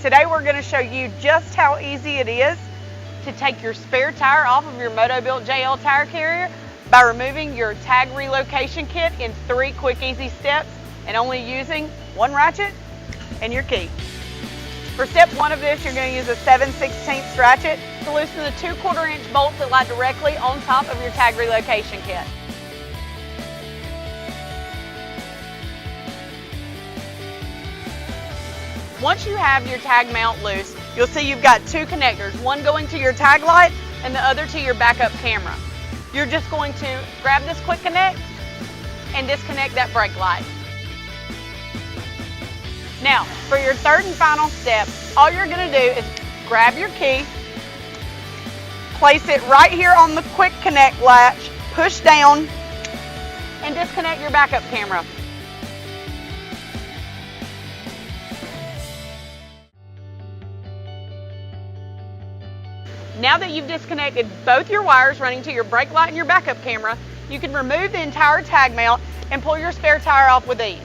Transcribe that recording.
Today we're going to show you just how easy it is to take your spare tire off of your Motobilt JL tire carrier by removing your tag relocation kit in 3 quick easy steps and only using 1 ratchet and your key. For step 1 of this, you're going to use a 7/16 ratchet to loosen the 2/4 inch bolts that lie directly on top of your tag relocation kit. Once you have your tag mount loose, you'll see you've got 2 connectors, one going to your tag light and the other to your backup camera. You're just going to grab this quick connect and disconnect that brake light. Now, for your 3rd and final step, all you're going to do is grab your key, place it right here on the quick connect latch, push down, and disconnect your backup camera. Now that you've disconnected both your wires running to your brake light and your backup camera, you can remove the entire tag mount and pull your spare tire off with ease.